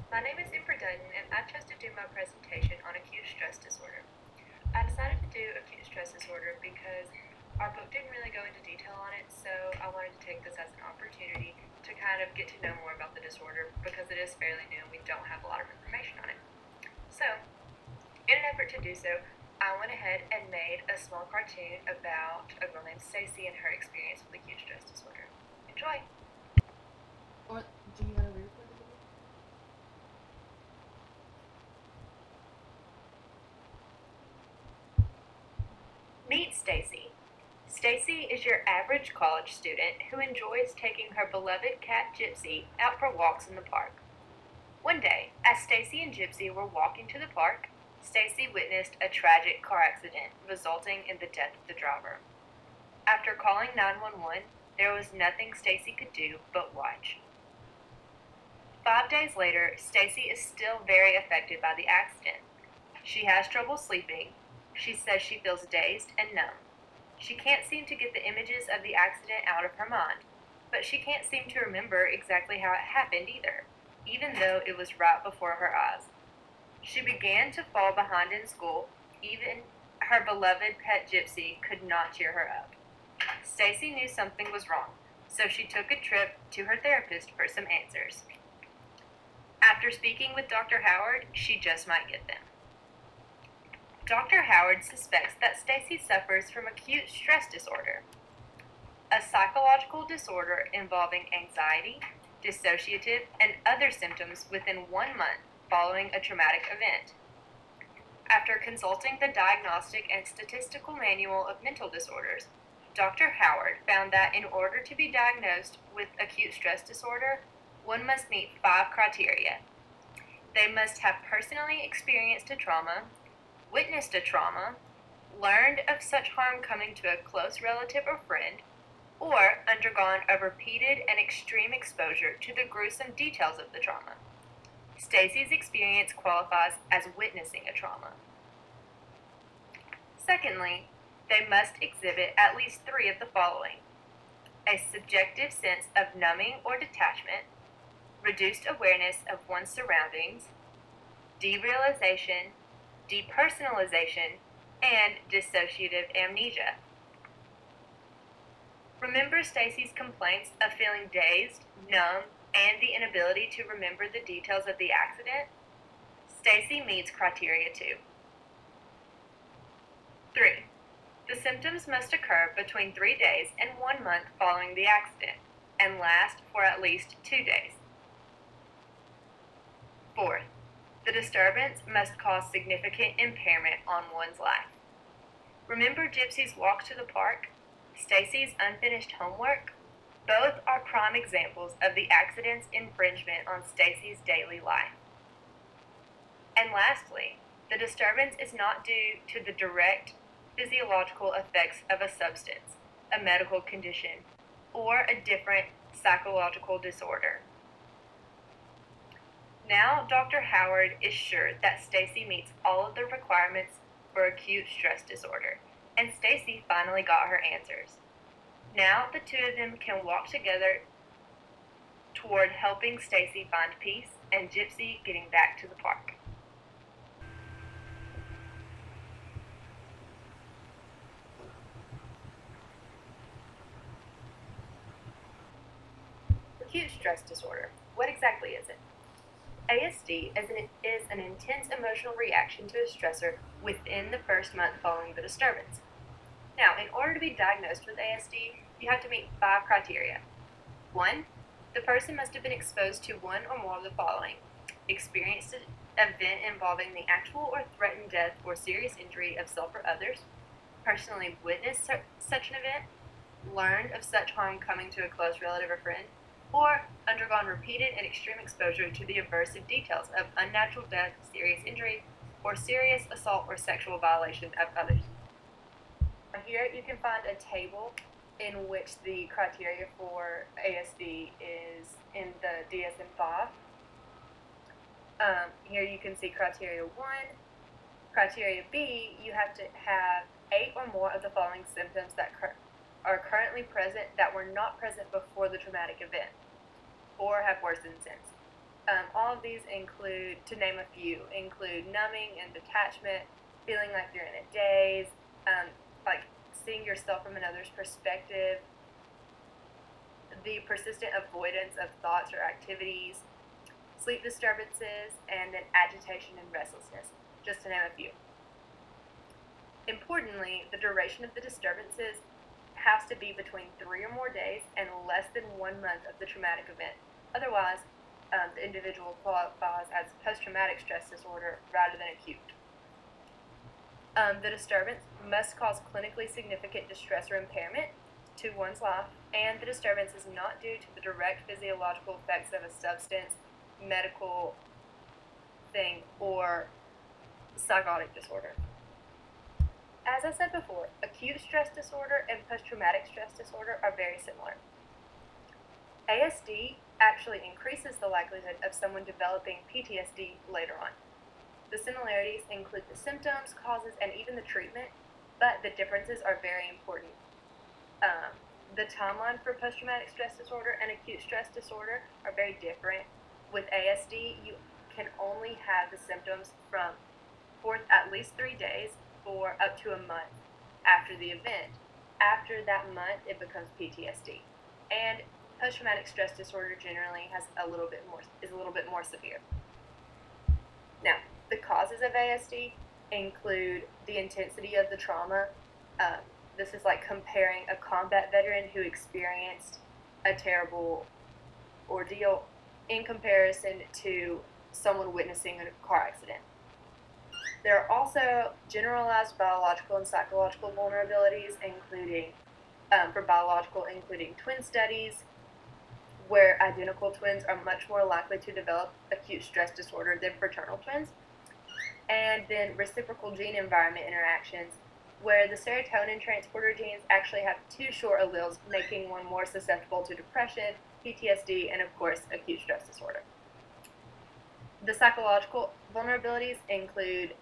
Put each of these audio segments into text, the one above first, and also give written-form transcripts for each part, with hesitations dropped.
My name is Ember Dutton, and I chose to do my presentation on acute stress disorder. I decided to do acute stress disorder because our book didn't really go into detail on it, so I wanted to take this as an opportunity to kind of get to know more about the disorder because it is fairly new and we don't have a lot of information on it. So, in an effort to do so, I went ahead and made a small cartoon about a girl named Stacy and her experience with acute stress disorder. Enjoy! Or do you want to re-record the video? Meet Stacy. Stacy is your average college student who enjoys taking her beloved cat Gypsy out for walks in the park. One day, as Stacy and Gypsy were walking to the park, Stacy witnessed a tragic car accident resulting in the death of the driver. After calling 911, there was nothing Stacy could do but watch. 5 days later, Stacy is still very affected by the accident. She has trouble sleeping. She says she feels dazed and numb. She can't seem to get the images of the accident out of her mind, but she can't seem to remember exactly how it happened either, even though it was right before her eyes. She began to fall behind in school. Even her beloved pet Gypsy could not cheer her up. Stacy knew something was wrong, so she took a trip to her therapist for some answers. After speaking with Dr. Howard, she just might get them. Dr. Howard suspects that Stacy suffers from acute stress disorder, a psychological disorder involving anxiety, dissociative, and other symptoms within 1 month following a traumatic event. After consulting the Diagnostic and Statistical Manual of Mental Disorders, Dr. Howard found that in order to be diagnosed with acute stress disorder, one must meet 5 criteria. They must have personally experienced a trauma, witnessed a trauma, learned of such harm coming to a close relative or friend, or undergone a repeated and extreme exposure to the gruesome details of the trauma. Stacy's experience qualifies as witnessing a trauma. Secondly, they must exhibit at least 3 of the following: a subjective sense of numbing or detachment, reduced awareness of one's surroundings, derealization, depersonalization, and dissociative amnesia. Remember Stacy's complaints of feeling dazed, numb, and the inability to remember the details of the accident? Stacy meets criteria 2. 3. The symptoms must occur between 3 days and 1 month following the accident, and last for at least 2 days. 4. The disturbance must cause significant impairment on one's life. Remember Gypsy's walk to the park? Stacy's unfinished homework? Both are prime examples of the accident's infringement on Stacy's daily life. And lastly, the disturbance is not due to the direct physiological effects of a substance, a medical condition, or a different psychological disorder. Now, Dr. Howard is sure that Stacy meets all of the requirements for acute stress disorder, and Stacy finally got her answers. Now, the 2 of them can walk together toward helping Stacy find peace and Gypsy getting back to the park. Acute stress disorder. What exactly is it? ASD is an intense emotional reaction to a stressor within the first month following the disturbance. Now, in order to be diagnosed with ASD, you have to meet 5 criteria. 1. The person must have been exposed to 1 or more of the following: experienced an event involving the actual or threatened death or serious injury of self or others, personally witnessed such an event, learned of such harm coming to a close relative or friend, or undergone repeated and extreme exposure to the aversive details of unnatural death, serious injury, or serious assault or sexual violation of others. Here you can find a table in which the criteria for ASD is in the DSM-5. Here you can see criteria 1. Criteria B, you have to have 8 or more of the following symptoms that are currently present that were not present before the traumatic event, or have worsened since: All of these include, to name a few, include numbing and detachment, feeling like you're in a daze, like seeing yourself from another's perspective, the persistent avoidance of thoughts or activities, sleep disturbances, and then agitation and restlessness, just to name a few. Importantly, the duration of the disturbances has to be between 3 or more days and less than 1 month of the traumatic event. Otherwise, the individual qualifies as post-traumatic stress disorder rather than acute. The disturbance must cause clinically significant distress or impairment to one's life, and the disturbance is not due to the direct physiological effects of a substance, medical thing, or psychotic disorder. As I said before, acute stress disorder and post-traumatic stress disorder are very similar. ASD actually increases the likelihood of someone developing PTSD later on. The similarities include the symptoms, causes, and even the treatment, but the differences are very important. The timeline for post-traumatic stress disorder and acute stress disorder are very different. With ASD, you can only have the symptoms for at least 3 days or up to a month after the event. After that month, it becomes PTSD. And post-traumatic stress disorder generally is a little bit more severe. Now, the causes of ASD include the intensity of the trauma. This is like comparing a combat veteran who experienced a terrible ordeal in comparison to someone witnessing a car accident. There are also generalized biological and psychological vulnerabilities, including twin studies, where identical twins are much more likely to develop acute stress disorder than fraternal twins, and then reciprocal gene-environment interactions, where the serotonin transporter genes actually have 2 short alleles, making one more susceptible to depression, PTSD, and of course, acute stress disorder. The psychological vulnerabilities include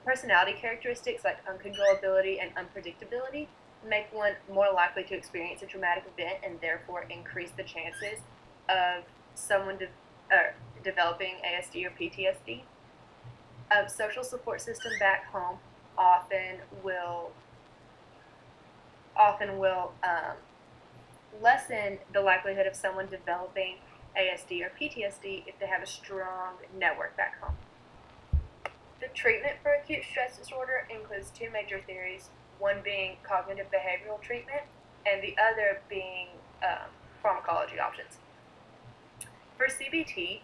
personality characteristics like uncontrollability and unpredictability, make one more likely to experience a traumatic event and therefore increase the chances of someone developing ASD or PTSD. Social support system back home often will lessen the likelihood of someone developing ASD or PTSD if they have a strong network back home. The treatment for acute stress disorder includes 2 major theories, one being cognitive behavioral treatment and the other being pharmacology options. For CBT,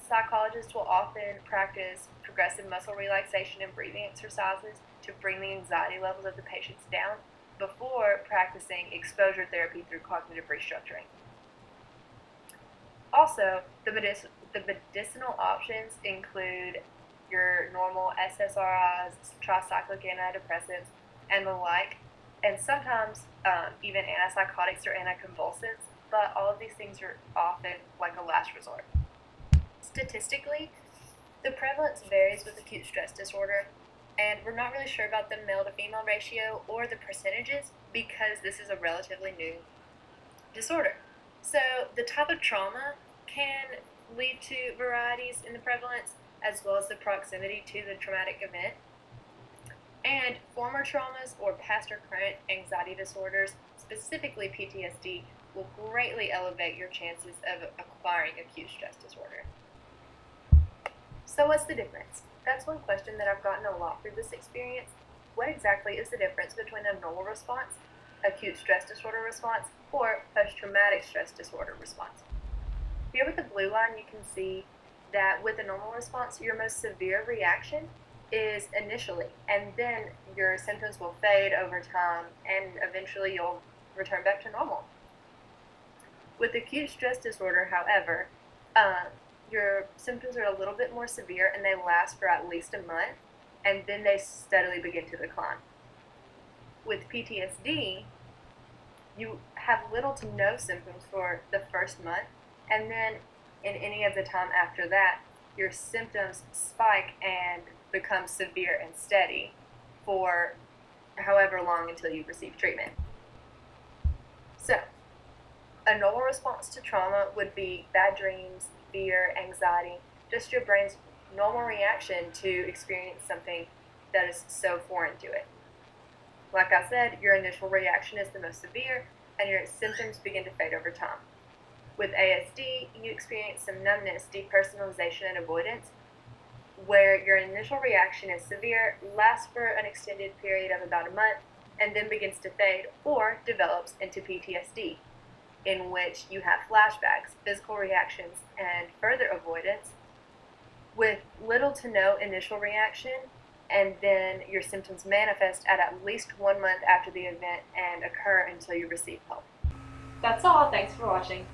psychologists will often practice progressive muscle relaxation and breathing exercises to bring the anxiety levels of the patients down before practicing exposure therapy through cognitive restructuring. Also, the medicinal options include your normal SSRIs, tricyclic antidepressants, and the like, and sometimes even antipsychotics or anticonvulsants, but all of these things are often like a last resort. Statistically, the prevalence varies with acute stress disorder, and we're not really sure about the male to female ratio or the percentages because this is a relatively new disorder. So the type of trauma can lead to varieties in the prevalence as well as the proximity to the traumatic event. And former traumas or past or current anxiety disorders, specifically PTSD, will greatly elevate your chances of acquiring acute stress disorder. So what's the difference? That's one question that I've gotten a lot through this experience. What exactly is the difference between a normal response, acute stress disorder response, or post-traumatic stress disorder response? Here with the blue line, you can see that with a normal response, your most severe reaction is initially, and then your symptoms will fade over time, and eventually you'll return back to normal. With acute stress disorder, however, your symptoms are a little bit more severe and they last for at least a month, and then they steadily begin to decline. With PTSD, you have little to no symptoms for the first month, and then in any of the time after that, your symptoms spike and become severe and steady for however long until you receive treatment. So, a A normal response to trauma would be bad dreams, fear, anxiety, just your brain's normal reaction to experience something that is so foreign to it. Like I said, your initial reaction is the most severe, and your symptoms begin to fade over time. With ASD, you experience some numbness, depersonalization, and avoidance, where your initial reaction is severe, lasts for an extended period of about a month, and then begins to fade or develops into PTSD, in which you have flashbacks, physical reactions, and further avoidance with little to no initial reaction, and then your symptoms manifest at least 1 month after the event and occur until you receive help. That's all. Thanks for watching.